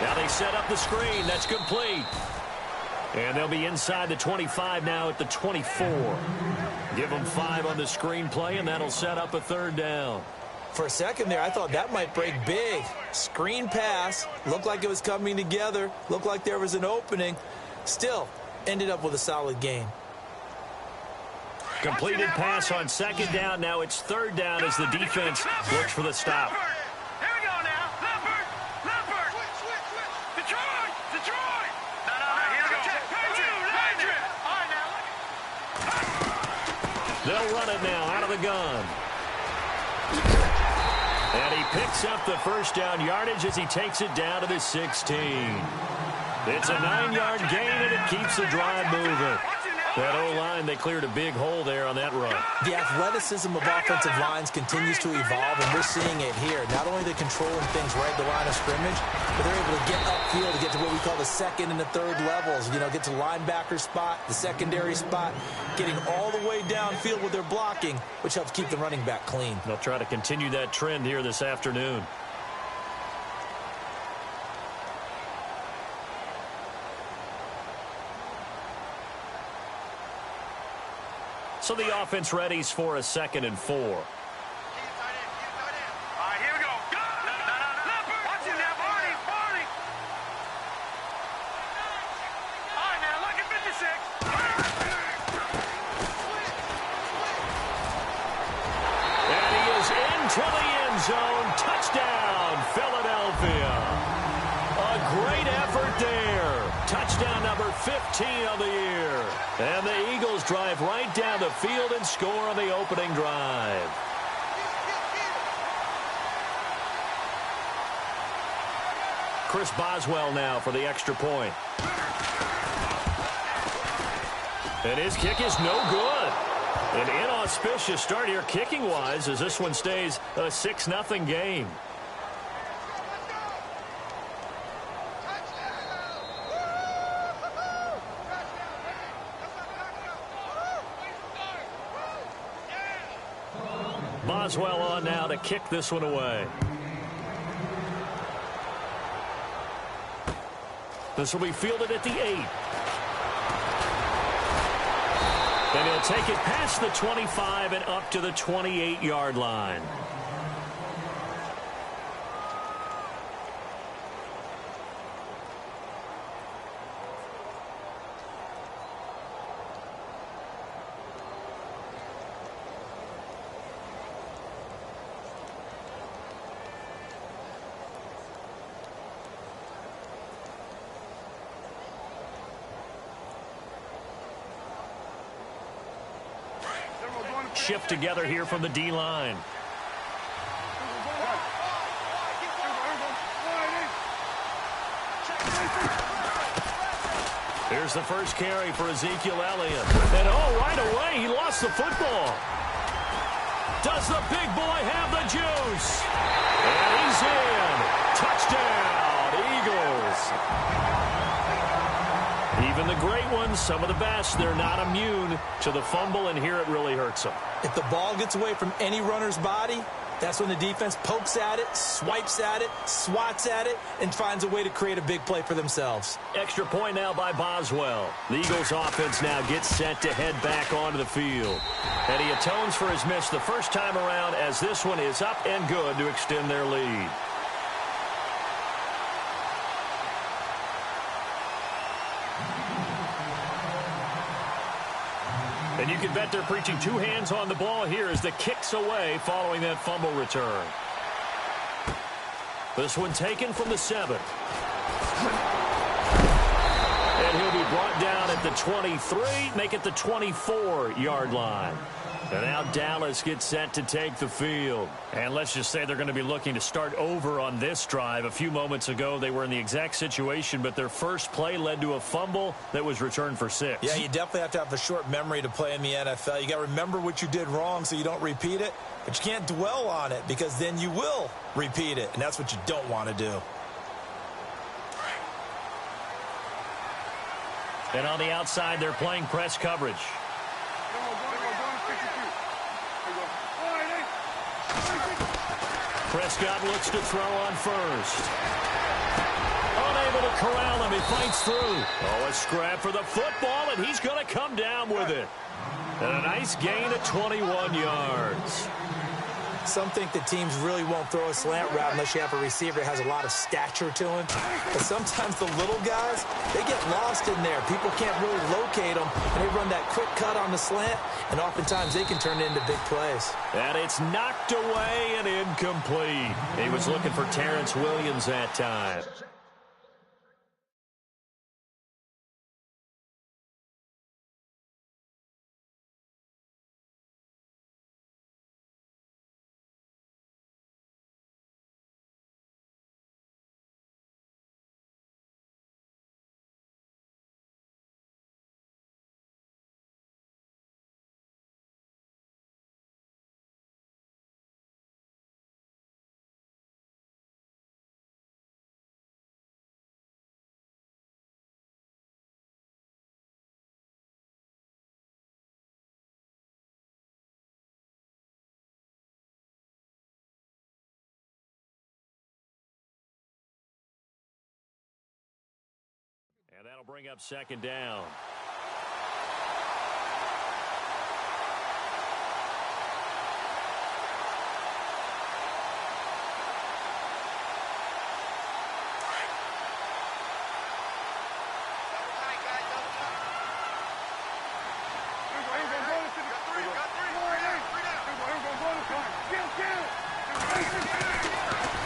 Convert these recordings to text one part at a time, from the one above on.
Now they set up the screen. That's complete. And they'll be inside the 25 now at the 24. Give them 5 on the screenplay, and that'll set up a 3rd down. For a second there, I thought that might break big. Screen pass. Looked like it was coming together. Looked like there was an opening. Still, ended up with a solid game. Completed pass on 2nd down. Now it's 3rd down as the defense looks for the stop. They'll run it now out of the gun. And he picks up the 1st down yardage as he takes it down to the 16. It's a 9-yard gain, and it keeps the drive moving. That O-line, they cleared a big hole there on that run. The athleticism of offensive lines continues to evolve, and we're seeing it here. Not only are they controlling things right at the line of scrimmage, but they're able to get upfield to get to what we call the 2nd and the 3rd levels. You know, get to the linebacker spot, the secondary spot, getting all the way downfield with their blocking, which helps keep the running back clean. They'll try to continue that trend here this afternoon. So the offense readies for a 2nd and 4. All right, here we go. Go! Watch it now, Barney. All right, now, look at 56. And he is into the end zone. Touchdown, Philadelphia. A great effort there. Touchdown number 15 of the year. And the Eagles drive right down the field and score on the opening drive. Chris Boswell now for the extra point. And his kick is no good. An inauspicious start here kicking-wise as this one stays a 6-0 game. Boswell on now to kick this one away. This will be fielded at the 8. And he'll take it past the 25 and up to the 28-yard line. Shift together here from the D-line. Here's the first carry for Ezekiel Elliott. And right away, he lost the football. Does the big boy have the juice? And he's in. Touchdown, Eagles. Even the great ones, some of the best, they're not immune to the fumble, and here it really hurts them. If the ball gets away from any runner's body, that's when the defense pokes at it, swipes at it, swats at it, and finds a way to create a big play for themselves. Extra point now by Boswell. The Eagles offense now gets set to head back onto the field. And he atones for his miss the first time around as this one is up and good to extend their lead. And you can bet they're preaching 2 hands on the ball here as the kick's away following that fumble return. This one taken from the 7. And he'll be brought down at the 23, make it the 24-yard line. And now Dallas gets set to take the field. And let's just say they're going to be looking to start over on this drive. A few moments ago, they were in the exact situation, but their first play led to a fumble that was returned for 6. Yeah, you definitely have to have a short memory to play in the NFL. You got to remember what you did wrong so you don't repeat it. But you can't dwell on it because then you will repeat it, and that's what you don't want to do. And on the outside, they're playing press coverage. Prescott looks to throw on first. Oh, they corral him. He fights through. Oh, a scrap for the football, and he's going to come down with it. And a nice gain of 21 yards. Some think that teams really won't throw a slant route unless you have a receiver that has a lot of stature to him. But sometimes the little guys, they get lost in there. People can't really locate them, and they run that quick cut on the slant, and oftentimes they can turn it into big plays. And it's knocked away and incomplete. He was looking for Terrence Williams that time. And that'll bring up second down.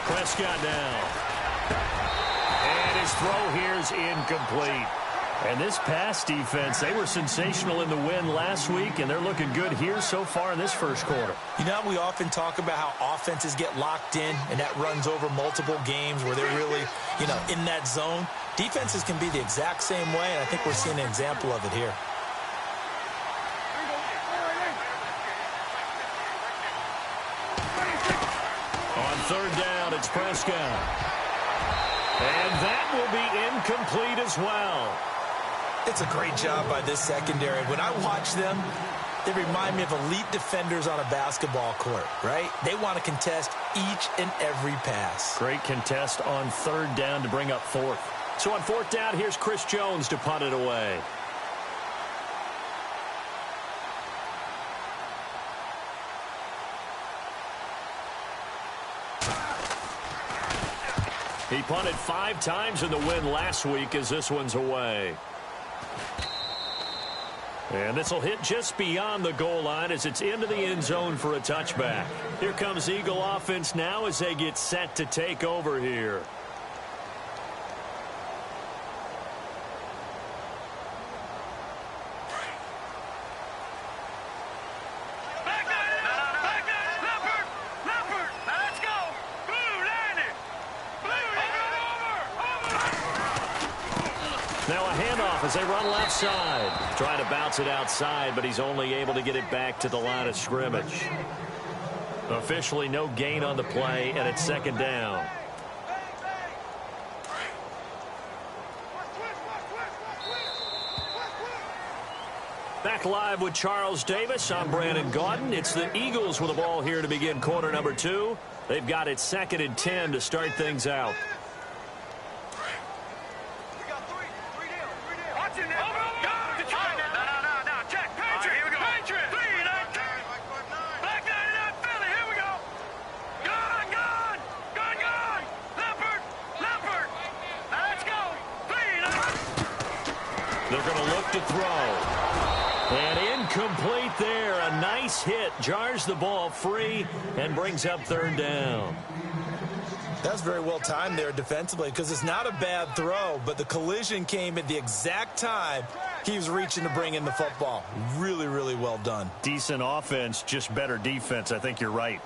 Prescott down. And his throw here is incomplete. And this pass defense, they were sensational in the win last week, and they're looking good here so far in this first quarter. You know, we often talk about how offenses get locked in, and that runs over multiple games where they're really, in that zone. Defenses can be the exact same way, and I think we're seeing an example of it here. On third down, it's Prescott. And that will be incomplete as well. It's a great job by this secondary. When I watch them, they remind me of elite defenders on a basketball court, right? They want to contest each and every pass. Great contest on third down to bring up fourth. So on fourth down, here's Chris Jones to punt it away. He punted 5 times in the win last week as this one's away. And this will hit just beyond the goal line as it's into the end zone for a touchback. Here comes Eagle offense now as they get set to take over here. Now a handoff as they run left side. Trying to bounce it outside, but he's only able to get it back to the line of scrimmage. Officially no gain on the play, and it's second down. Back live with Charles Davis. I'm Brandon Gaudin. It's the Eagles with the ball here to begin quarter number 2. They've got it 2nd and 10 to start things out. They're going to look to throw. And incomplete there. A nice hit. Jars the ball free and brings up third down. That's very well timed there defensively because it's not a bad throw, but the collision came at the exact time he was reaching to bring in the football. Really, really well done. Decent offense, just better defense. I think you're right.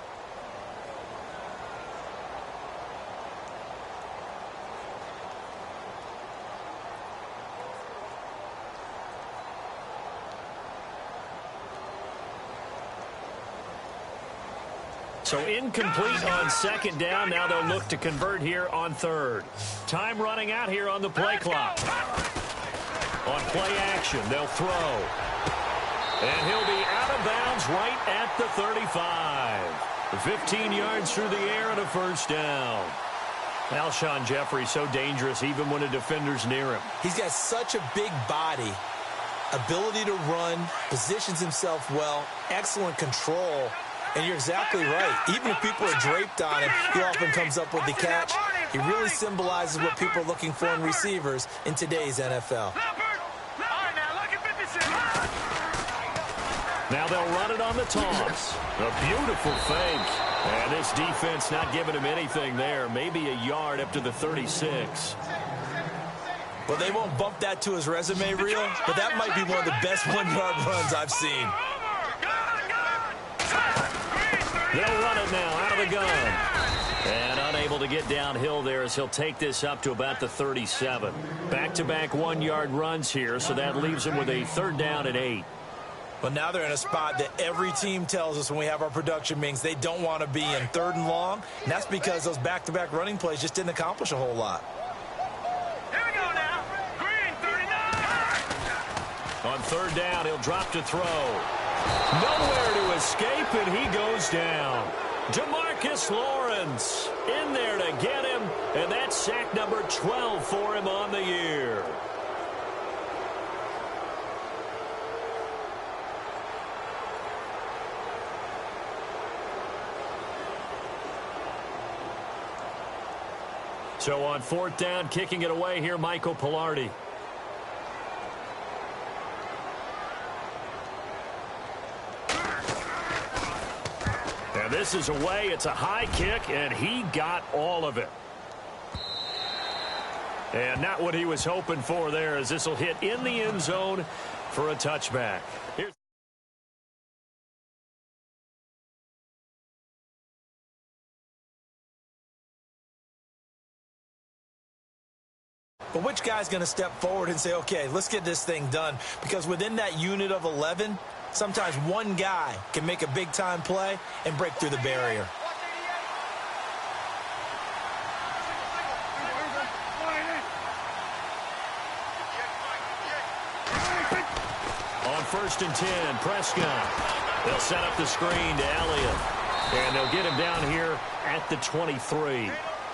So incomplete on second down. Now they'll look to convert here on third. Time running out here on the play clock. On play action, they'll throw. And he'll be out of bounds right at the 35. 15 yards through the air and a first down. Alshon Jeffrey so dangerous even when a defender's near him. He's got such a big body, ability to run, positions himself well, excellent control. And you're exactly right. Even if people are draped on him, he often comes up with the catch. He really symbolizes what people are looking for in receivers in today's NFL. Now they'll run it on the toss. A beautiful fake. And this defense not giving him anything there. Maybe a yard up to the 36. Well, they won't bump that to his resume reel, but that might be one of the best one-yard runs I've seen. They'll run it now out of the gun. And unable to get downhill there as he'll take this up to about the 37. Back-to-back one-yard runs here, so that leaves him with a 3rd down and 8. Well, now they're in a spot that every team tells us when we have our production meetings they don't want to be in, 3rd and long. And that's because those back-to-back running plays just didn't accomplish a whole lot. Here we go now. Green, 39. On 3rd down, he'll drop to throw. Nowhere to escape, and he goes down. Demarcus Lawrence in there to get him, and that's sack number 12 for him on the year. So on 4th down, kicking it away here, Michael Pilardi. And this is away. It's a high kick, and he got all of it. And not what he was hoping for there, as this will hit in the end zone for a touchback. Here's But which guy's going to step forward and say, okay, let's get this thing done? Because within that unit of 11, sometimes one guy can make a big-time play and break through the barrier. on 1st and 10, Prescott. They'll set up the screen to Elliott. And they'll get him down here at the 23.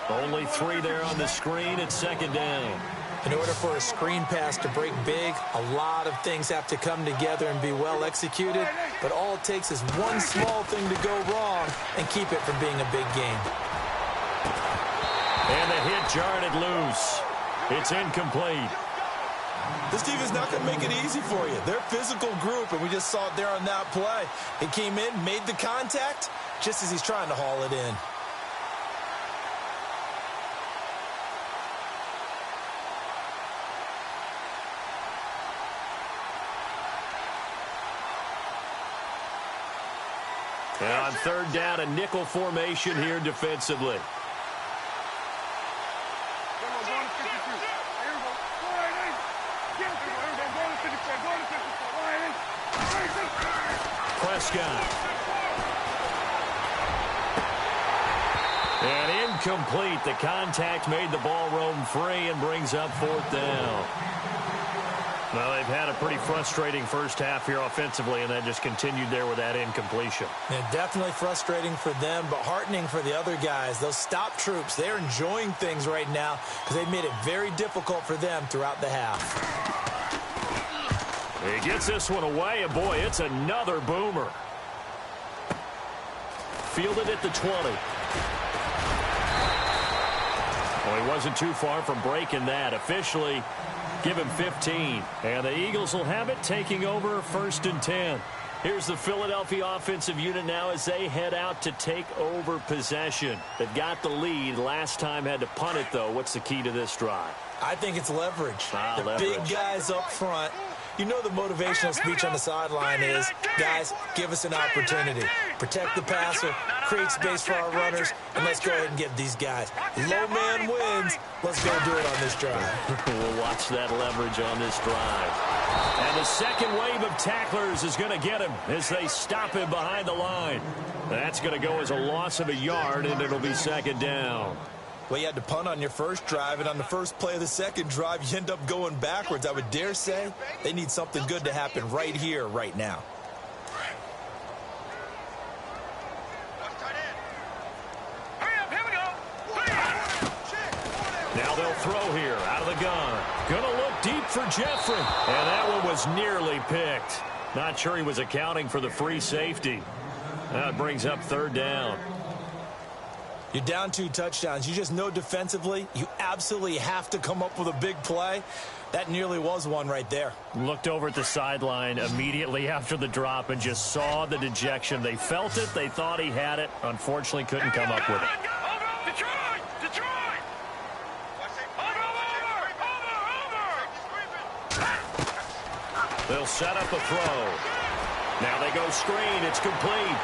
Only 3 there on the screen at 2nd down. In order for a screen pass to break big, a lot of things have to come together and be well executed. But all it takes is one small thing to go wrong and keep it from being a big game. And the hit jarred it loose. It's incomplete. This team is not going to make it easy for you. They're a physical group, and we just saw it there on that play. He came in, made the contact, just as he's trying to haul it in. And on 3rd down, a nickel formation here defensively. Prescott. And incomplete. The contact made the ball roam free and brings up 4th down. Well, they've had a pretty frustrating first half here offensively, and that just continued there with that incompletion. Yeah, definitely frustrating for them, but heartening for the other guys. Those stop troops, they're enjoying things right now because they've made it very difficult for them throughout the half. He gets this one away, and boy, it's another boomer. Fielded at the 20. Well, he wasn't too far from breaking that. Officially, give him 15. And the Eagles will have it, taking over 1st and 10. Here's the Philadelphia offensive unit now as they head out to take over possession. They've got the lead. Last time had to punt it, though. What's the key to this drive? I think it's leverage. The leverage. Big guys up front. You know the motivational speech on the sideline is, guys, give us an opportunity. Protect the passer, create space for our runners, and let's go ahead and get these guys. Low man wins. Let's go do it on this drive. We'll watch that leverage on this drive. And the second wave of tacklers is going to get him as they stop him behind the line. That's going to go as a loss of a yard, and it'll be 2nd down. Well, you had to punt on your first drive, and on the first play of the second drive, you end up going backwards. I would dare say they need something good to happen right here, right now. Hurry up, here we go. Now they'll throw here out of the gun. Gonna look deep for Jeffrey. And that one was nearly picked. Not sure he was accounting for the free safety. That brings up third down. You're down 2 touchdowns. You just know defensively you absolutely have to come up with a big play. That nearly was one right there. Looked over at the sideline immediately after the drop and just saw the dejection. They felt it. They thought he had it. Unfortunately, couldn't come up with it. They'll set up a throw. Now they go screen. It's complete.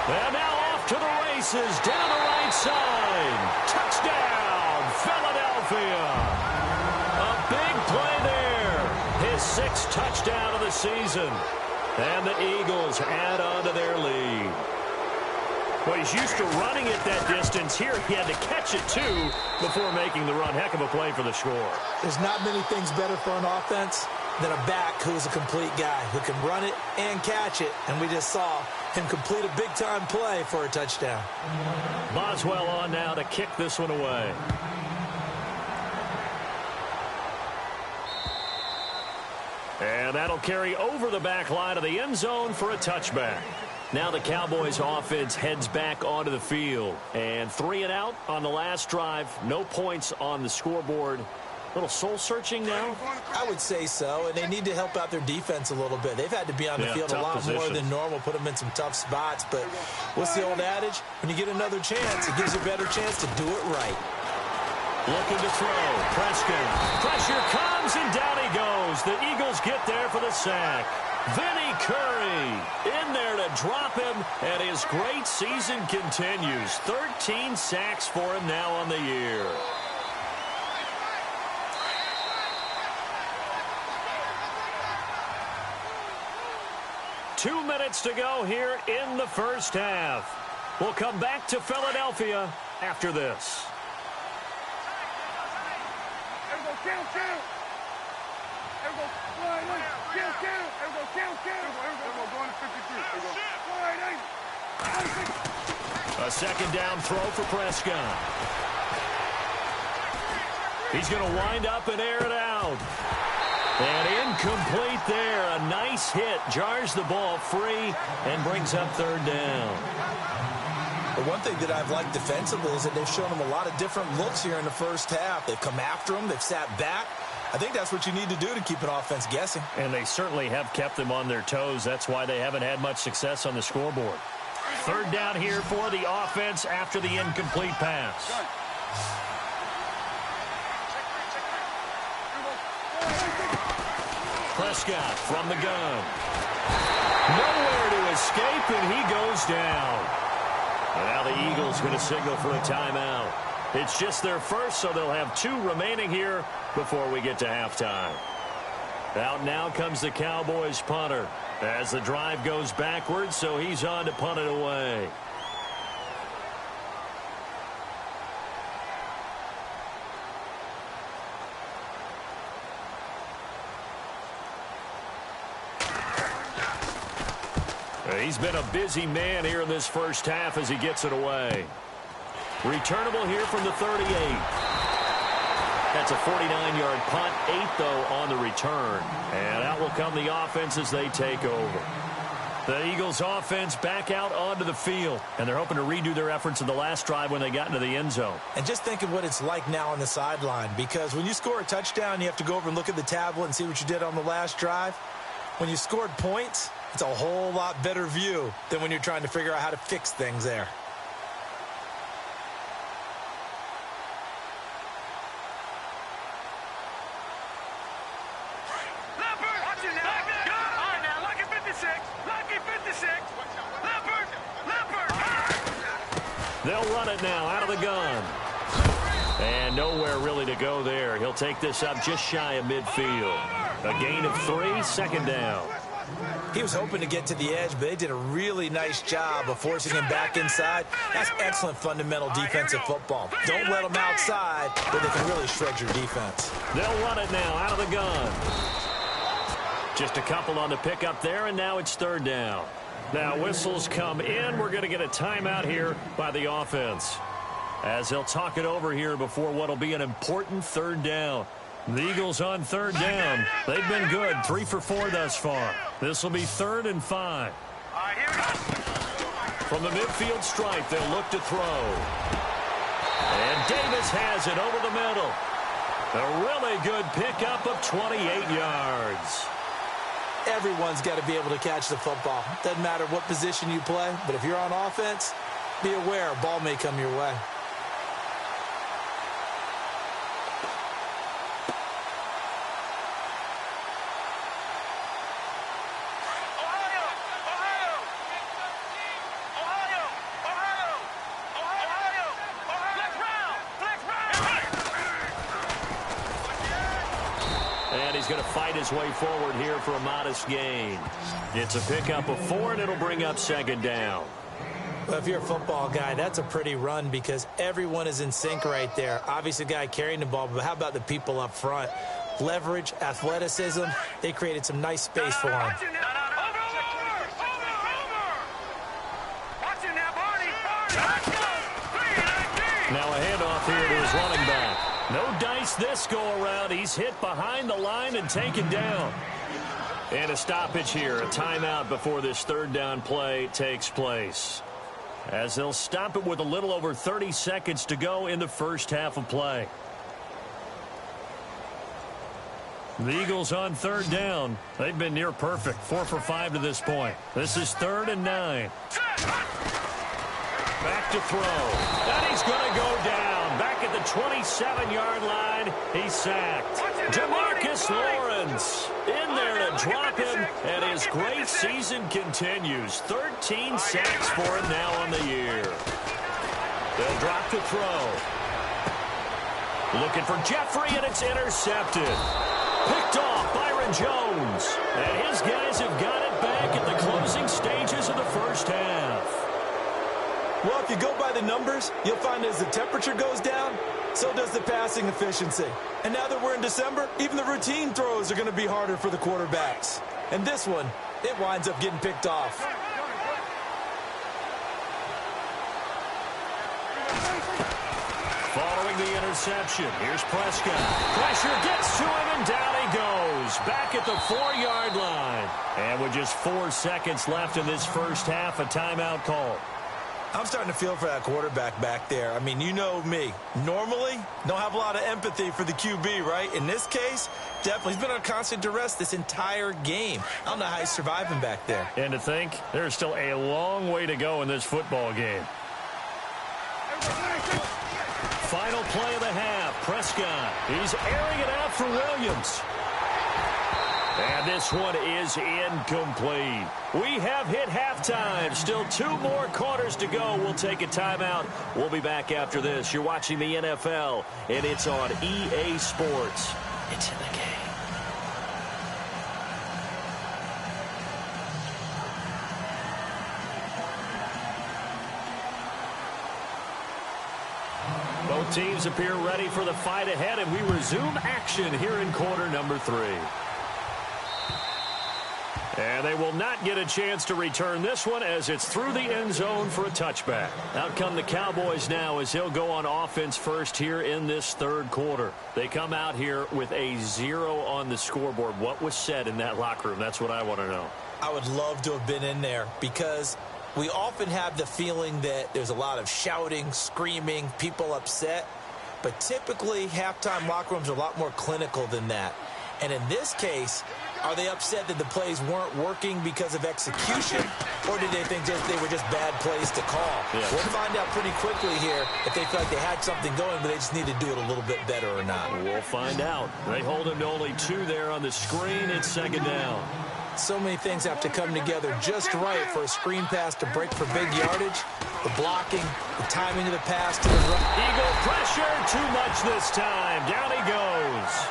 And now off to the races down the right side. Touchdown, Philadelphia. A big play there. His 6th touchdown of the season. And the Eagles add on to their lead. Well, he's used to running it that distance. Here he had to catch it, too, before making the run. Heck of a play for the score. There's not many things better for an offense than a back who is a complete guy who can run it and catch it. And we just saw him complete a big-time play for a touchdown. Boswell on now to kick this one away. And that'll carry over the back line of the end zone for a touchback. Now the Cowboys offense heads back onto the field. And 3 and out on the last drive. No points on the scoreboard. A little soul-searching now? I would say so, and they need to help out their defense a little bit. They've had to be on the field a lot more than normal, put them in some tough spots. But what's the old adage? When you get another chance, it gives you a better chance to do it right. Looking to throw. Prescott. Pressure comes, and down he goes. The Eagles get there for the sack. Vinny Curry in there to drop him, and his great season continues. 13 sacks for him now on the year. Two minutes to go here in the first half. We'll come back to Philadelphia after this. A second down throw for Prescott. He's going to wind up and air it out. And incomplete there. A nice hit. Jars the ball free and brings up third down. The one thing that I've liked defensively is that they've shown him a lot of different looks here in the first half. They've come after him. They've sat back. I think that's what you need to do to keep an offense guessing. And they certainly have kept them on their toes. That's why they haven't had much success on the scoreboard. Third down here for the offense after the incomplete pass. Prescott from the gun. Nowhere to escape, and he goes down. And now the Eagles going to signal for a timeout. It's just their first, so they'll have 2 remaining here before we get to halftime. Out now comes the Cowboys punter as the drive goes backwards, so he's on to punt it away. He's been a busy man here in this first half as he gets it away. Returnable here from the 38. That's a 49-yard punt, 8 though on the return. And out will come the offense as they take over. The Eagles offense back out onto the field, and they're hoping to redo their efforts in the last drive when they got into the end zone. And just think of what it's like now on the sideline, because when you score a touchdown, you have to go over and look at the tablet and see what you did on the last drive. When you scored points, it's a whole lot better view than when you're trying to figure out how to fix things there. They'll run it now out of the gun. And nowhere really to go there. He'll take this up just shy of midfield. A gain of 3, second down. He was hoping to get to the edge, but they did a really nice job of forcing him back inside. That's excellent fundamental defensive football. Don't let them outside, but they can really shred your defense. They'll run it now out of the gun. Just a couple on the pickup there, and now it's third down. Now whistles come in. We're going to get a timeout here by the offense, as they'll talk it over here before what will be an important third down. The Eagles on third down. They've been good, 3 for 4 thus far. This will be 3rd and 5. From the midfield stripe, they'll look to throw. And Davis has it over the middle. A really good pickup of 28 yards. Everyone's got to be able to catch the football. Doesn't matter what position you play, but if you're on offense, be aware a ball may come your way. Going to fight his way forward here for a modest gain. It's a pickup of 4, and it'll bring up 2nd down. Well, if you're a football guy, that's a pretty run because everyone is in sync right there. Obviously, the guy carrying the ball, but how about the people up front? Leverage, athleticism, they created some nice space for him. Now a handoff here to his running back. No dice this go-around. He's hit behind the line and taken down. And a stoppage here, a timeout before this 3rd down play takes place, as they'll stop it with a little over 30 seconds to go in the first half of play. The Eagles on 3rd down. They've been near perfect, 4 for 5 to this point. This is 3rd and 9. Back to throw. And he's going to go down. Back at the 27-yard line, he's sacked. Demarcus Lawrence in there to drop him, and his great season continues. 13 sacks for him now on the year. They'll drop to throw. Looking for Jeffrey, and it's intercepted. Picked off Byron Jones. And his guys have got it back at the closing stages of the first half. Well, if you go by the numbers, you'll find as the temperature goes down, so does the passing efficiency. And now that we're in December, even the routine throws are going to be harder for the quarterbacks. And this one, it winds up getting picked off. Following the interception, here's Prescott. Pressure gets to him, and down he goes. Back at the 4-yard line. And with just 4 seconds left in this first half, a timeout call. I'm starting to feel for that quarterback back there. I mean, you know me. Normally, don't have a lot of empathy for the QB, right? In this case, definitely. He's been on constant duress this entire game. I don't know how he's surviving back there. And to think, there's still a long way to go in this football game. Final play of the half. Prescott. He's airing it out for Williams. And this one is incomplete. We have hit halftime. Still 2 more quarters to go. We'll take a timeout. We'll be back after this. You're watching the NFL, and it's on EA Sports. It's in the game. Both teams appear ready for the fight ahead, and we resume action here in quarter number 3. And they will not get a chance to return this one as it's through the end zone for a touchback. Out come the Cowboys now as they'll go on offense first here in this 3rd quarter. They come out here with a 0 on the scoreboard. What was said in that locker room? That's what I want to know. I would love to have been in there because we often have the feeling that there's a lot of shouting, screaming, people upset. But typically, halftime locker rooms are a lot more clinical than that. And in this case, are they upset that the plays weren't working because of execution, or did they think they were just bad plays to call? Yeah. We'll find out pretty quickly here if they feel like they had something going, but they just need to do it a little bit better or not. We'll find out. They hold him to only 2 there on the screen. It's 2nd down. So many things have to come together just right for a screen pass to break for big yardage. The blocking, the timing of the pass to the right. Eagle pressure, too much this time. Down he goes.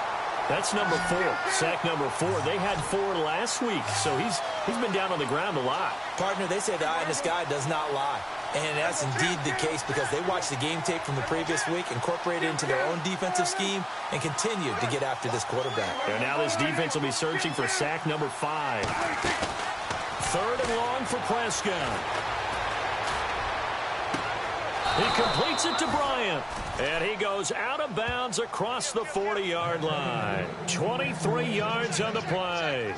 That's number 4, sack number 4. They had 4 last week, so he's been down on the ground a lot. Partner, they say the eye in the sky does not lie. And that's indeed the case because they watched the game tape from the previous week, incorporated it into their own defensive scheme, and continued to get after this quarterback. And now this defense will be searching for sack number 5. 3rd and long for Prescott. He completes it to Bryant. And he goes out of bounds across the 40-yard line. 23 yards on the play.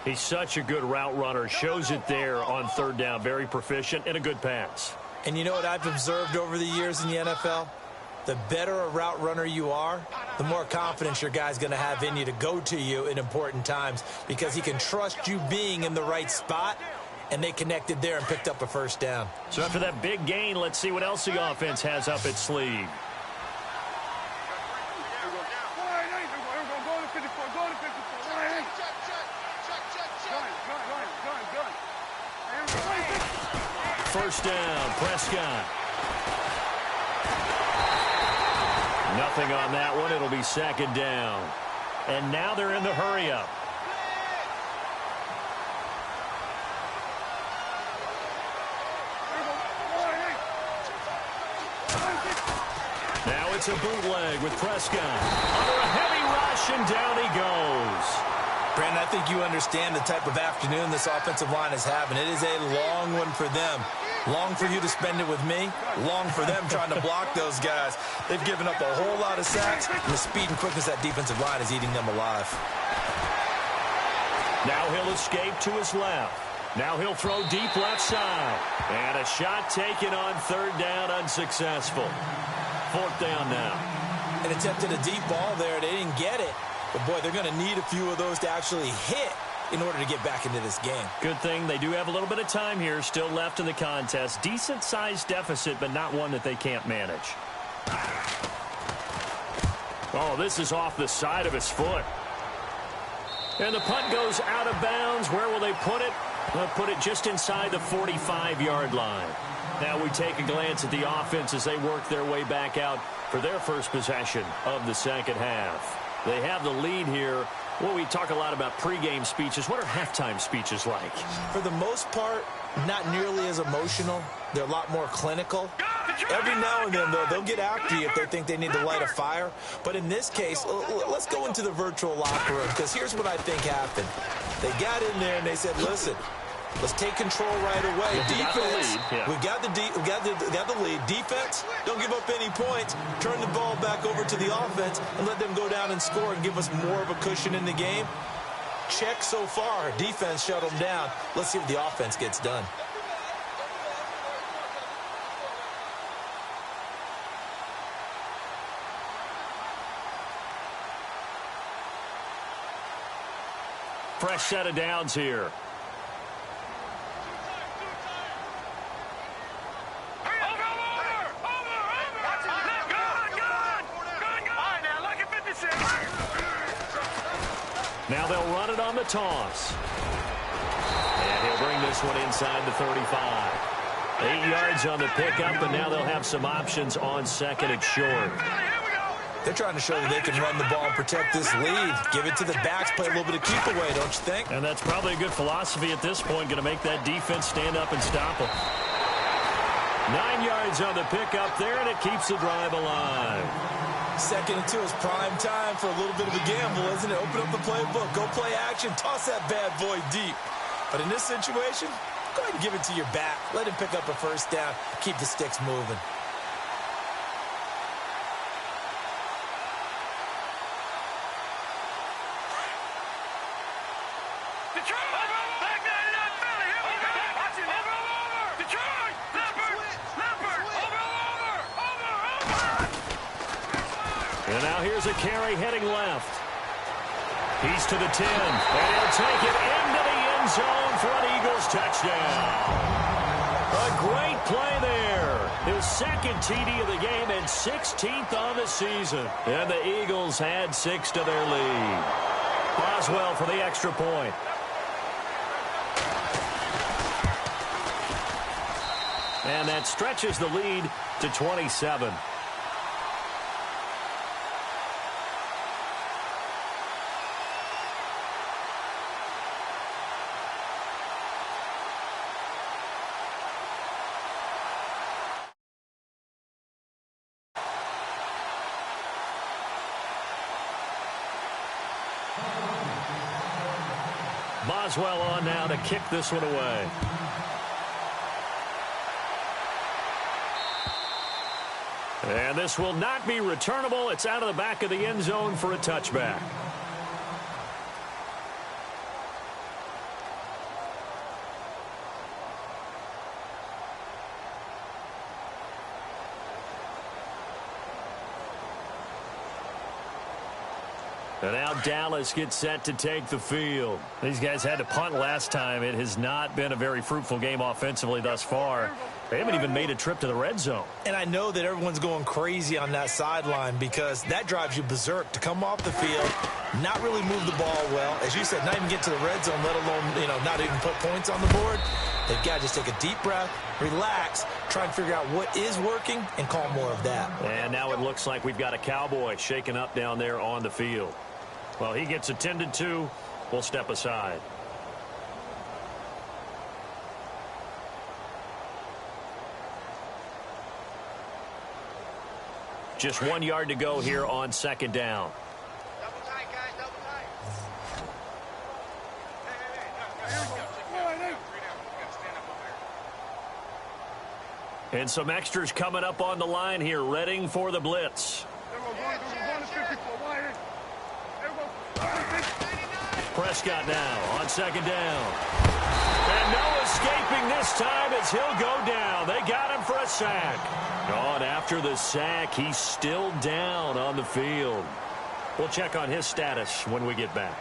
He's such a good route runner. Shows it there on 3rd down. Very proficient and a good pass. And you know what I've observed over the years in the NFL? The better a route runner you are, the more confidence your guy's going to have in you to go to you in important times because he can trust you being in the right spot, and they connected there and picked up a 1st down. So after that big gain, let's see what else the offense has up its sleeve. First down, Prescott. Nothing on that one. It'll be 2nd down. And now they're in the hurry-up. Now it's a bootleg with Prescott. Under a heavy rush, and down he goes. Brandon, I think you understand the type of afternoon this offensive line is having. It is a long one for them. Long for you to spend it with me. Long for them trying to block those guys. They've given up a whole lot of sacks, and the speed and quickness of that defensive line is eating them alive. Now he'll escape to his left. Now he'll throw deep left side. And a shot taken on 3rd down, unsuccessful. 4th down now. And attempted a deep ball there. They didn't get it. But, boy, they're going to need a few of those to actually hit in order to get back into this game. Good thing they do have a little bit of time here still left in the contest. Decent-sized deficit, but not one that they can't manage. Oh, this is off the side of his foot. And the punt goes out of bounds. Where will they put it? They'll put it just inside the 45-yard line. Now we take a glance at the offense as they work their way back out for their first possession of the 2nd half. They have the lead here. Well, we talk a lot about pregame speeches. What are halftime speeches like? For the most part, not nearly as emotional. They're a lot more clinical. Every now and then, though, they'll get after you if they think they need to light a fire. But in this case, let's go into the virtual locker room, because here's what I think happened. They got in there and they said, listen, let's take control right away. Defense, we got the lead. Defense, don't give up any points. Turn the ball back over to the offense and let them go down and score and give us more of a cushion in the game. Check so far. Defense shut them down. Let's see what the offense gets done. Fresh set of downs here. Now they'll run it on the toss. And he'll bring this one inside the 35. 8 yards on the pickup, and now they'll have some options on 2nd and short. They're trying to show that they can run the ball and protect this lead. Give it to the backs, play a little bit of keep away, don't you think? And that's probably a good philosophy at this point, going to make that defense stand up and stop them. 9 yards on the pickup there, and it keeps the drive alive. 2nd and 2 is prime time for a little bit of a gamble, isn't it? Open up the playbook, go play action, toss that bad boy deep. But in this situation, go ahead and give it to your back. Let him pick up a 1st down, keep the sticks moving. And now here's a carry heading left. He's to the 10, and he'll take it into the end zone for an Eagles touchdown. A great play there. His 2nd TD of the game and 16th on the season. And the Eagles had 6 to their lead. Boswell for the extra point. And that stretches the lead to 27. Boswell on now to kick this one away. And this will not be returnable. It's out of the back of the end zone for a touchback. And now Dallas gets set to take the field. These guys had to punt last time. It has not been a very fruitful game offensively thus far. They haven't even made a trip to the red zone. And I know that everyone's going crazy on that sideline because that drives you berserk to come off the field, not really move the ball well. As you said, not even get to the red zone, let alone, not even put points on the board. They've got to just take a deep breath, relax, try and figure out what is working, and call more of that. And now it looks like we've got a Cowboy shaken up down there on the field. Well, he gets attended to. We'll step aside. Just 1 yard to go here on second down. Double tight, guys, double tight. Hey. And some extras coming up on the line here, readying for the blitz. Prescott now on second down. And no escaping this time as he'll go down. They got him for a sack. Oh, and after the sack, he's still down on the field. We'll check on his status when we get back.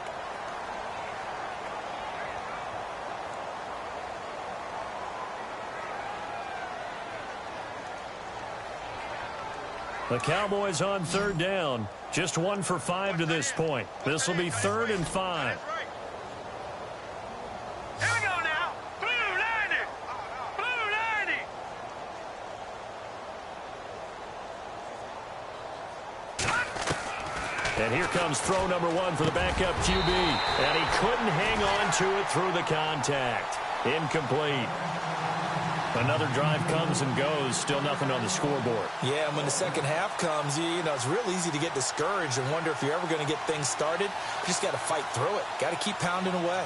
The Cowboys on third down. Just 1 for 5 to this point. This will be 3rd and 5. Here we go now. Blue 90. Blue 90. And here comes throw number 1 for the backup QB. And he couldn't hang on to it through the contact. Incomplete. Another drive comes and goes. Still nothing on the scoreboard. Yeah, and when the second half comes, it's real easy to get discouraged and wonder if you're ever going to get things started. You just got to fight through it. Got to keep pounding away.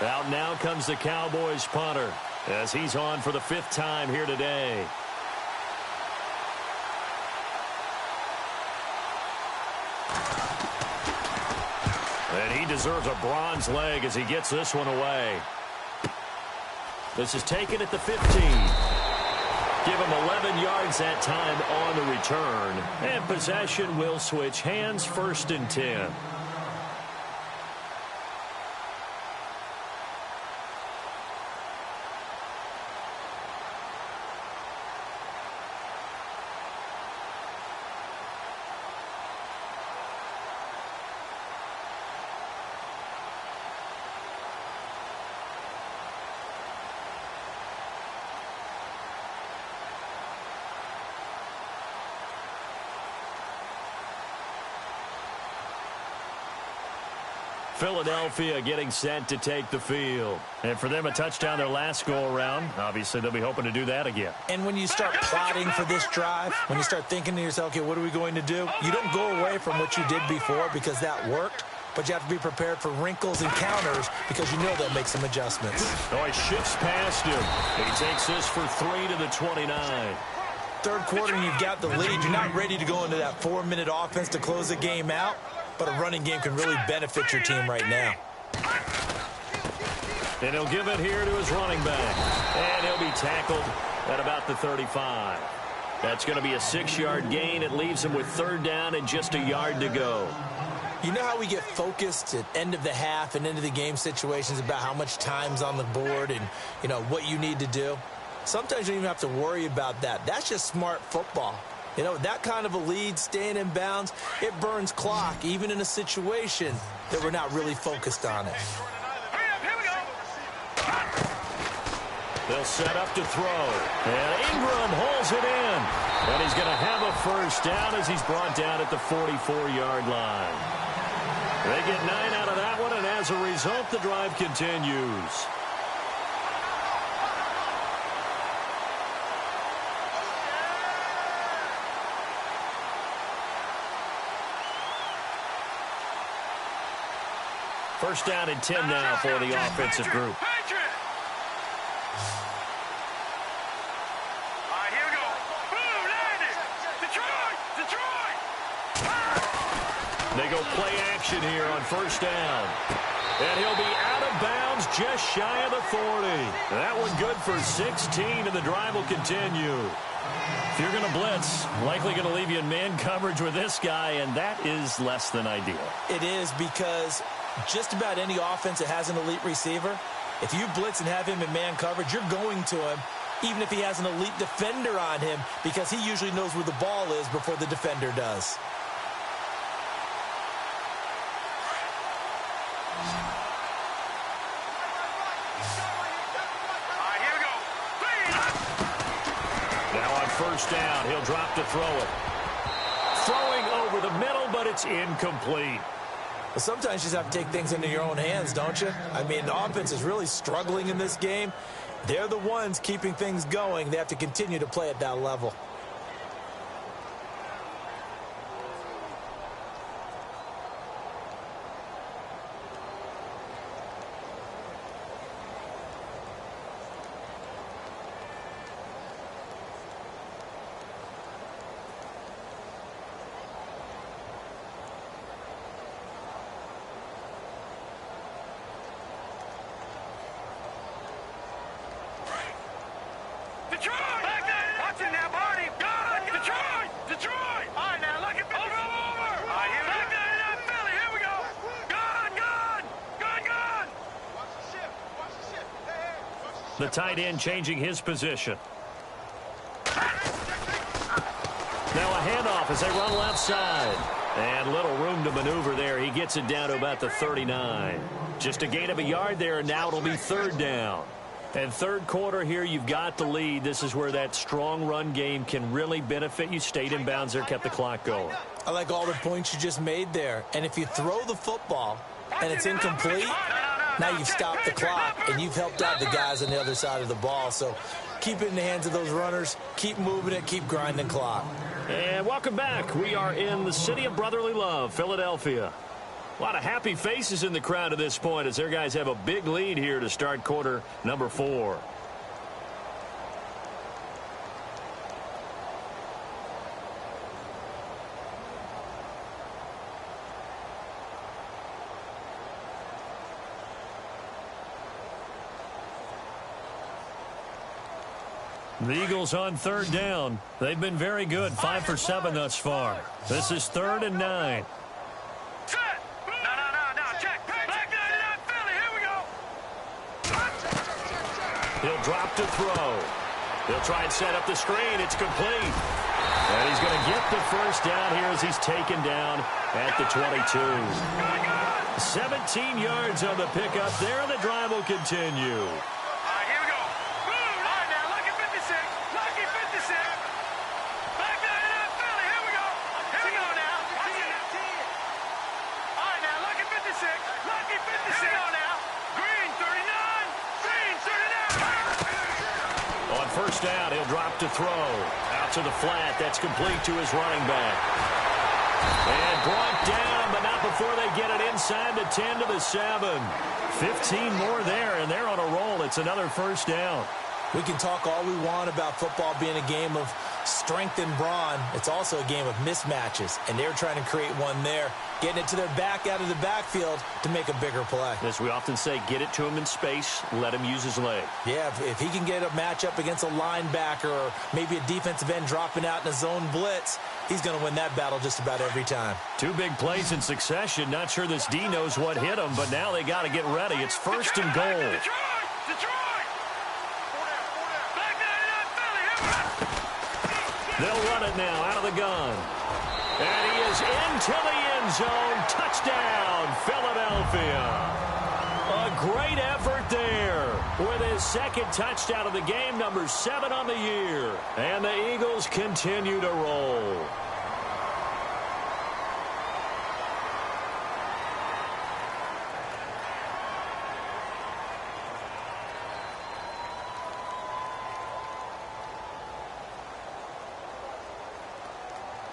Out now comes the Cowboys punter as he's on for the 5th time here today. And he deserves a bronze leg as he gets this one away. This is taken at the 15. Give him 11 yards that time on the return. And possession will switch hands, 1st and 10. Philadelphia getting set to take the field. And for them, a touchdown their last go-around. Obviously, they'll be hoping to do that again. And when you start plotting for this drive, when you start thinking to yourself, okay, what are we going to do? You don't go away from what you did before because that worked, but you have to be prepared for wrinkles and counters because you know they'll make some adjustments. Oh, he shifts past him. He takes this for 3 to the 29. Third quarter, and you've got the lead. You're not ready to go into that 4-minute offense to close the game out. But a running game can really benefit your team right now. And he'll give it here to his running back. And he'll be tackled at about the 35. That's going to be a 6-yard gain. It leaves him with 3rd down and just a yard to go. You know how we get focused at end of the half and into the game situations about how much time's on the board and, what you need to do? Sometimes you don't even have to worry about that. That's just smart football. That kind of a lead, staying in bounds, it burns clock, even in a situation that we're not really focused on it. They'll set up to throw. And Ingram holds it in. And he's going to have a first down as he's brought down at the 44-yard line. They get 9 out of that one, and as a result, the drive continues. First down and 10 now for the offensive group. They go play action here on first down. And he'll be out of bounds just shy of the 40. That one good for 16, and the drive will continue. If you're going to blitz, likely going to leave you in man coverage with this guy, and that is less than ideal. It is, because just about any offense that has an elite receiver, if you blitz and have him in man coverage, you're going to him, even if he has an elite defender on him, because he usually knows where the ball is before the defender does. First down, he'll drop to throw it. Throwing over the middle, but it's incomplete. Well, sometimes you just have to take things into your own hands, don't you? I mean, the offense is really struggling in this game. They're the ones keeping things going. They have to continue to play at that level. The tight end changing his position. Now a handoff as they run left side. And little room to maneuver there. He gets it down to about the 39. Just a gain of a yard there, and now it'll be third down. And third quarter here, you've got the lead. This is where that strong run game can really benefit you. Stayed in bounds there, kept the clock going. I like all the points you just made there. And if you throw the football and it's incomplete, now you've stopped the clock and you've helped out the guys on the other side of the ball. So keep it in the hands of those runners. Keep moving it. Keep grinding the clock. And welcome back. We are in the city of brotherly love, Philadelphia. A lot of happy faces in the crowd at this point as their guys have a big lead here to start quarter number 4. The Eagles on third down. They've been very good, 5 for 7 thus far. This is 3rd and 9. He'll drop to throw. He'll try and set up the screen. It's complete. And he's going to get the first down here as he's taken down at the 22. 17 yards on the pickup there, and the drive will continue. First down, he'll drop to throw. Out to the flat, that's complete to his running back. And brought down, but not before they get it inside the 10 to the 7. 15 more there, and they're on a roll. It's another first down. We can talk all we want about football being a game of strength and brawn. It's also a game of mismatches, and they're trying to create one there, getting it to their back out of the backfield to make a bigger play. As we often say, get it to him in space, let him use his leg. Yeah, if he can get a matchup against a linebacker or maybe a defensive end dropping out in a zone blitz, he's going to win that battle just about every time. 2 big plays in succession. Not sure this D knows what hit him, but now they got to get ready. It's 1st and goal. They'll run it now out of the gun. And he is into the end zone. Touchdown, Philadelphia. A great effort there. with his second touchdown of the game, number 7 on the year. And the Eagles continue to roll.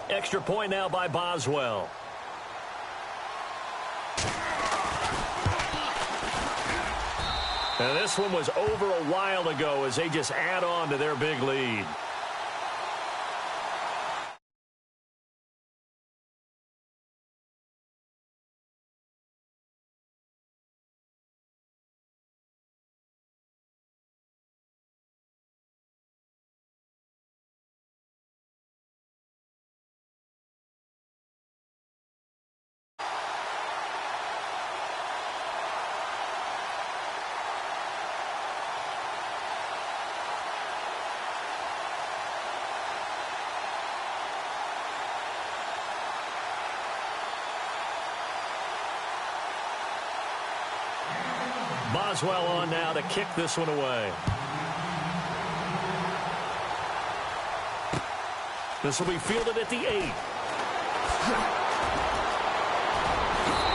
Extra point now by Boswell. And this one was over a while ago as they just add on to their big lead. Boswell on now to kick this one away. This will be fielded at the 8.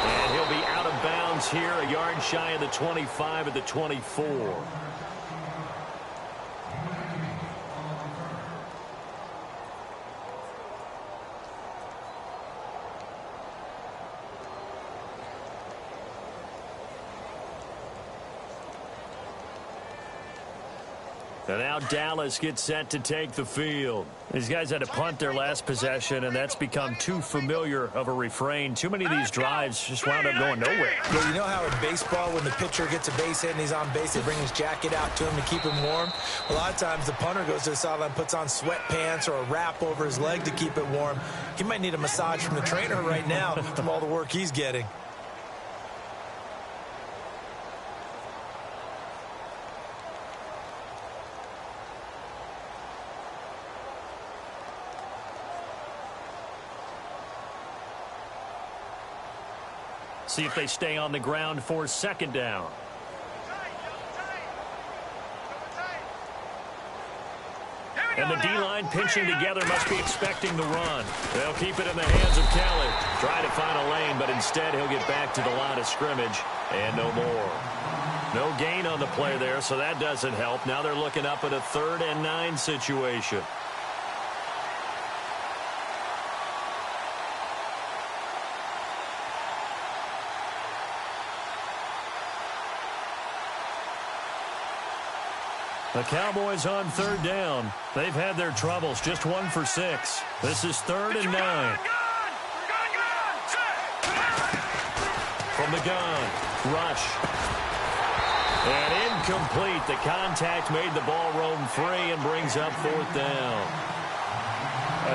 And he'll be out of bounds here, a yard shy of the 25 at the 24. And now Dallas gets set to take the field. These guys had to punt their last possession, and that's become too familiar of a refrain. Too many of these drives just wound up going nowhere. Yeah, you know how in baseball, when the pitcher gets a base hit and he's on base, they bring his jacket out to him to keep him warm? A lot of times the punter goes to the sideline, puts on sweatpants or a wrap over his leg to keep it warm. He might need a massage from the trainer right now from all the work he's getting. See if they stay on the ground for second down. And the D-line pinching together must be expecting the run. They'll keep it in the hands of Kelly. Try to find a lane, but instead he'll get back to the line of scrimmage and no more. No gain on the play there, so that doesn't help. Now they're looking up at a 3rd and 9 situation. The Cowboys on 3rd down. They've had their troubles, just 1 for 6. This is 3rd and 9. From the gun, rush. And incomplete. The contact made the ball roam free and brings up 4th down.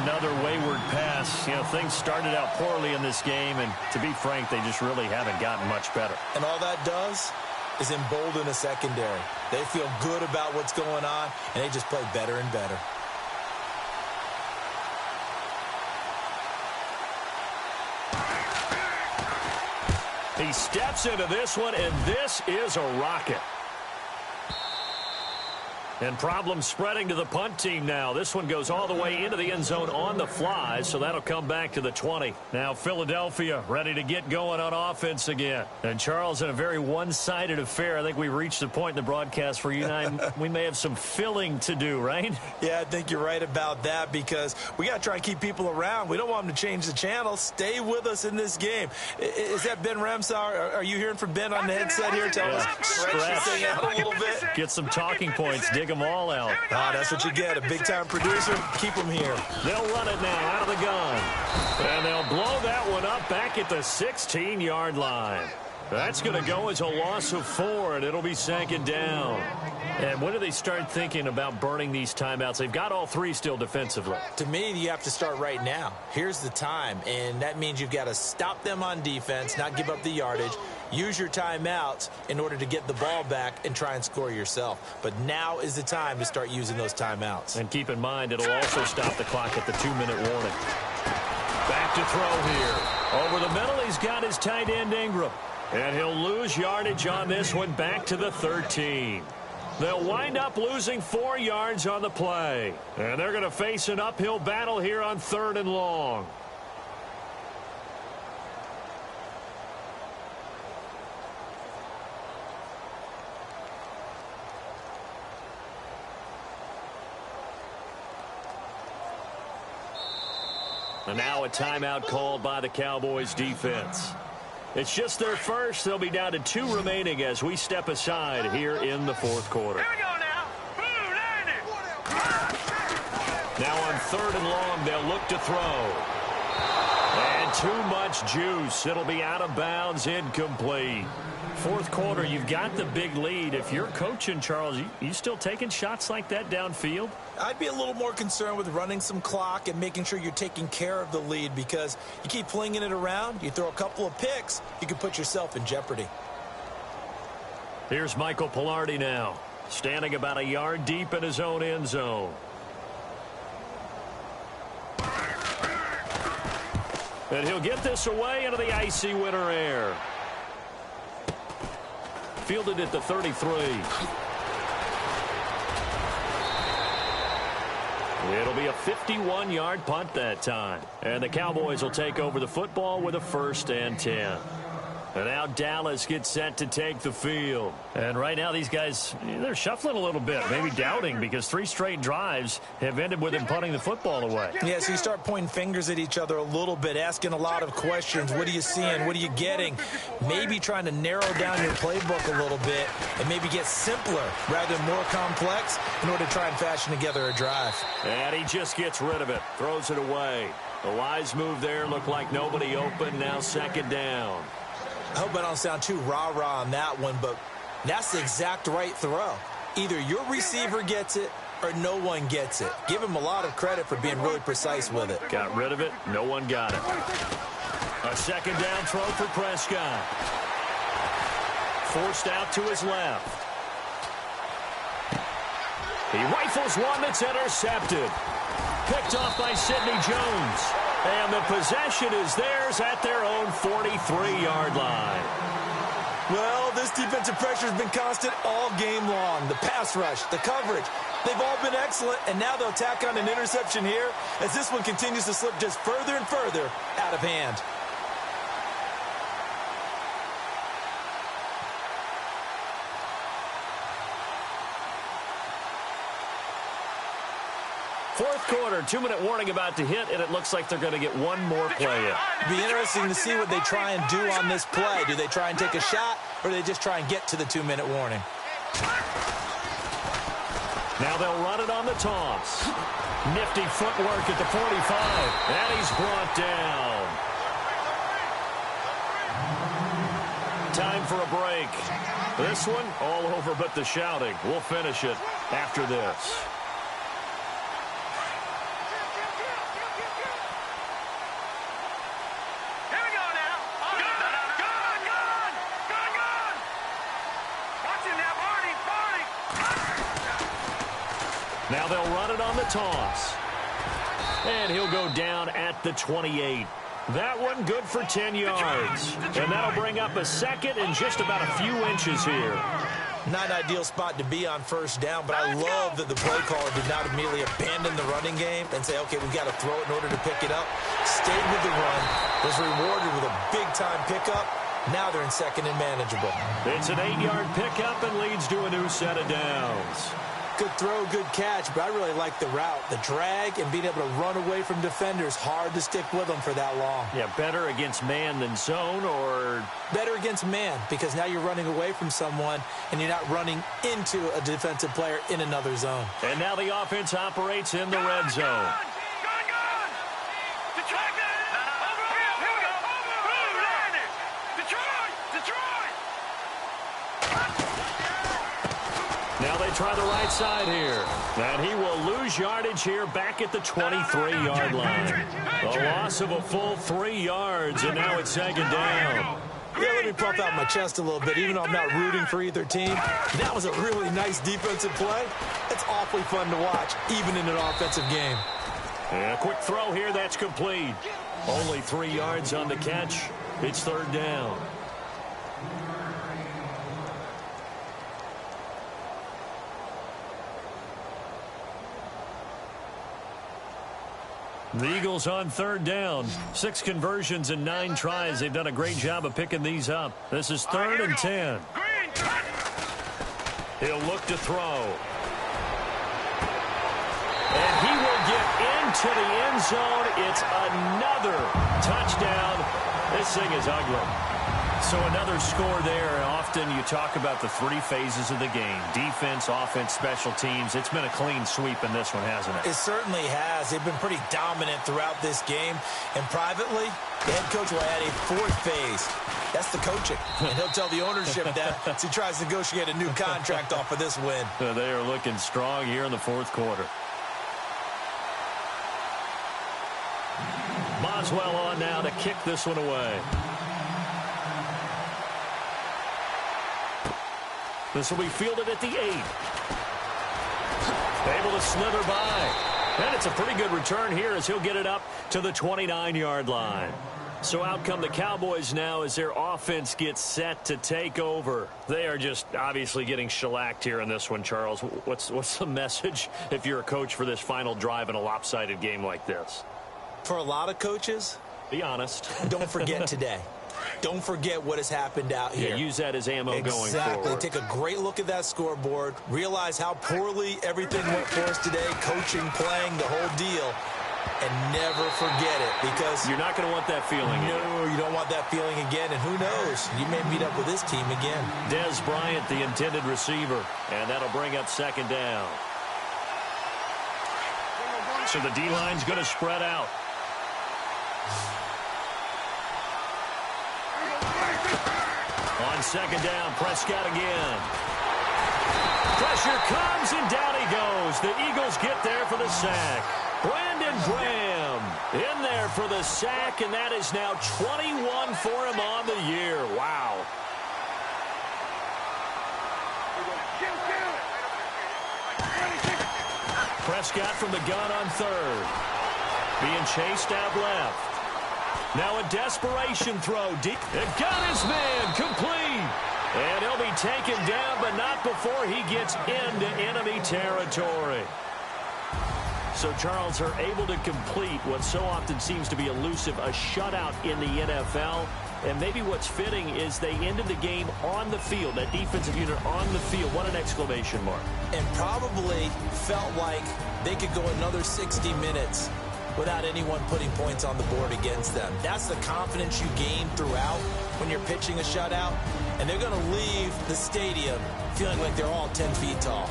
Another wayward pass. You know, things started out poorly in this game, and to be frank, they just really haven't gotten much better. And all that does is embolden a secondary. They feel good about what's going on, and they just play better and better. He steps into this one, and this is a rocket. And problems spreading to the punt team now. This one goes all the way into the end zone on the fly, so that'll come back to the 20. Now Philadelphia ready to get going on offense again. And Charles, in a very one-sided affair, I think we've reached the point in the broadcast where you and I, we may have some filling to do, right? Yeah, I think you're right about that because we got to try and keep people around. We don't want them to change the channel. Stay with us in this game. Is that Ben Ramsauer? Are you hearing from Ben on the headset here? Tell us. Stretch Stretch out a little bit. Get some talking points. Dig them all out. That's what you get. A big-time producer. Keep them here. They'll run it now out of the gun. And they'll blow that one up back at the 16-yard line. That's going to go as a loss of 4, and it'll be 2nd down. And when do they start thinking about burning these timeouts? They've got all 3 still defensively. To me, you have to start right now. Here's the time, and that means you've got to stop them on defense, not give up the yardage. Use your timeouts in order to get the ball back and try and score yourself. But now is the time to start using those timeouts. And keep in mind, it'll also stop the clock at the 2-minute warning. Back to throw here. Over the middle, he's got his tight end Ingram. And he'll lose yardage on this one back to the 13. They'll wind up losing 4 yards on the play. And they're going to face an uphill battle here on 3rd and long. And now a timeout called by the Cowboys defense. It's just their first. They'll be down to 2 remaining as we step aside here in the 4th quarter. Here we go now. Boom, land it. Now on 3rd and long, they'll look to throw. And too much juice. It'll be out of bounds, incomplete. 4th quarter, you've got the big lead. If you're coaching, Charles, you still taking shots like that downfield? I'd be a little more concerned with running some clock and making sure you're taking care of the lead, because you keep flinging it around, you throw a couple of picks, you can put yourself in jeopardy. Here's Michael Pilardi now, standing about a yard deep in his own end zone. And he'll get this away into the icy winter air. Fielded at the 33. It'll be a 51-yard punt that time. And the Cowboys will take over the football with a 1st and 10. And now Dallas gets set to take the field. And right now these guys, they're shuffling a little bit, maybe doubting, because 3 straight drives have ended with them punting the football away. Yeah, so you start pointing fingers at each other a little bit, asking a lot of questions. What are you seeing? What are you getting? Maybe trying to narrow down your playbook a little bit and maybe get simpler rather than more complex in order to try and fashion together a drive. And he just gets rid of it, throws it away. A wise move there, looked like nobody open, now 2nd down. I hope I don't sound too rah-rah on that one, but that's the exact right throw. Either your receiver gets it or no one gets it. Give him a lot of credit for being really precise with it. Got rid of it. No one got it. A 2nd down throw for Prescott. Forced out to his left. He rifles one that's intercepted. Picked off by Sidney Jones. And the possession is theirs at their own 43-yard line. Well, this defensive pressure has been constant all game long. The pass rush, the coverage, they've all been excellent, and now they'll tack on an interception here as this one continues to slip just further and further out of hand. Fourth quarter, 2-minute warning about to hit, and it looks like they're going to get one more play in. It'll be interesting to see what they try and do on this play. Do they try and take a shot, or do they just try and get to the 2-minute warning? Now they'll run it on the toss. Nifty footwork at the 45, and he's brought down. Time for a break. This one, all over but the shouting. We'll finish it after this. Now they'll run it on the toss. And he'll go down at the 28. That one good for 10 yards. And that'll bring up a 2nd and just about a few inches here. Not an ideal spot to be on 1st down, but I love that the play caller did not immediately abandon the running game and say, okay, we've got to throw it in order to pick it up. Stayed with the run, was rewarded with a big-time pickup. Now they're in 2nd and manageable. It's an 8-yard pickup and leads to a new set of downs. Good throw, good catch, but I really like the route. The drag and being able to run away from defenders, hard to stick with them for that long. Yeah, better against man than zone, or? Better against man, because now you're running away from someone and you're not running into a defensive player in another zone. And now the offense operates in the red zone. Now they try the right side here. And he will lose yardage here back at the 23-yard line. A loss of a full 3 yards, and now it's 2nd down. Yeah, let me pump out my chest a little bit, even though I'm not rooting for either team. That was a really nice defensive play. It's awfully fun to watch, even in an offensive game. And a quick throw here, that's complete. Only 3 yards on the catch. It's 3rd down. The Eagles on third down. 6 conversions and 9 tries. They've done a great job of picking these up. This is third and 10. He'll look to throw. And he will get into the end zone. It's another touchdown. This thing is ugly. So another score there. Often you talk about the 3 phases of the game. Defense, offense, special teams. It's been a clean sweep in this one, hasn't it? It certainly has. They've been pretty dominant throughout this game. And privately, the head coach will add a 4th phase. That's the coaching. And he'll tell the ownership that as he tries to negotiate a new contract off of this win. They are looking strong here in the 4th quarter. Boswell on now to kick this one away. This will be fielded at the 8. Able to slither by. And it's a pretty good return here as he'll get it up to the 29-yard line. So out come the Cowboys now as their offense gets set to take over. They are just obviously getting shellacked here in this one, Charles. What's the message if you're a coach for this final drive in a lopsided game like this? For a lot of coaches, be honest. Don't forget today. Don't forget what has happened out here. Yeah, use that as ammo going forward. Exactly. Take a great look at that scoreboard. Realize how poorly everything went for us today. Coaching, playing, the whole deal. And never forget it because you're not going to want that feeling again. No, you don't want that feeling again. And who knows? You may meet up with this team again. Dez Bryant, the intended receiver. And that'll bring up second down. So the D-line's going to spread out. On second down, Prescott again. Pressure comes, and down he goes. The Eagles get there for the sack. Brandon Graham in there for the sack, and that is now 21 for him on the year. Wow. Prescott from the gun on third. Being chased out left. Now a desperation throw deep. It got his man complete. And he'll be taken down, but not before he gets into enemy territory. So Charles are able to complete what so often seems to be elusive, a shutout in the NFL. And maybe what's fitting is they ended the game on the field, that defensive unit on the field. What an exclamation mark. And probably felt like they could go another 60 minutes without anyone putting points on the board against them. That's the confidence you gain throughout when you're pitching a shutout. And they're going to leave the stadium feeling like they're all 10 feet tall.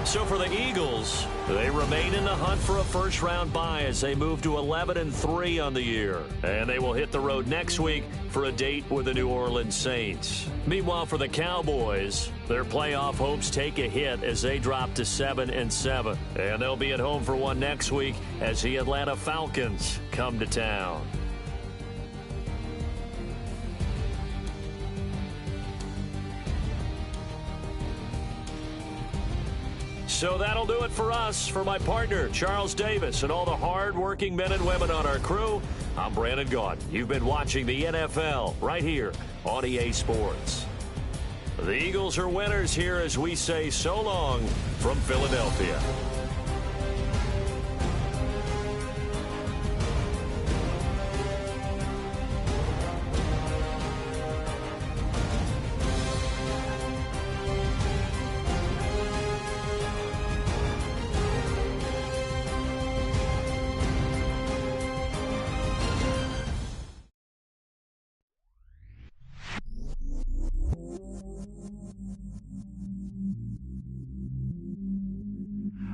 So for the Eagles, they remain in the hunt for a first-round bye as they move to 11-3 on the year. And they will hit the road next week for a date with the New Orleans Saints. Meanwhile, for the Cowboys, their playoff hopes take a hit as they drop to 7-7. And they'll be at home for one next week as the Atlanta Falcons come to town. So that'll do it for us. For my partner, Charles Davis, and all the hard-working men and women on our crew, I'm Brandon Gaudin. You've been watching the NFL right here on EA Sports. The Eagles are winners here as we say so long from Philadelphia.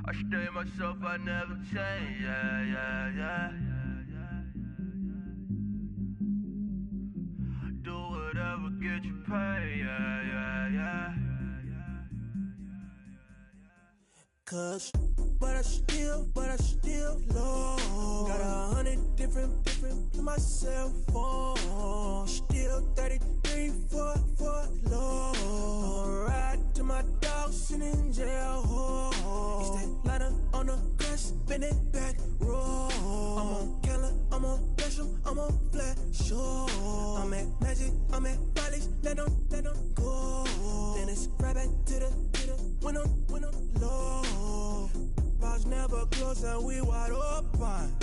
I stay myself, I never change, yeah. Do whatever, get you paid, yeah. Cause, but I still low. Got 100 different in my cell phone. Still 33 for low. I'ma ride to my dog sitting in jail. It's that ladder on the grass, spin it back, roll. I'm on Keller, I'm on Gresham, I'm on Flat Shore. I'm at Magic, I'm at Bally's, let them go. Then it's right back to the when I'm low. Bars never close. close and we wide open.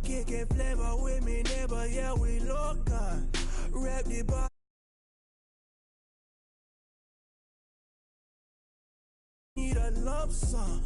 Kicking flavor with me, neighbor, yeah, we local. Rap the bar. Need a love song.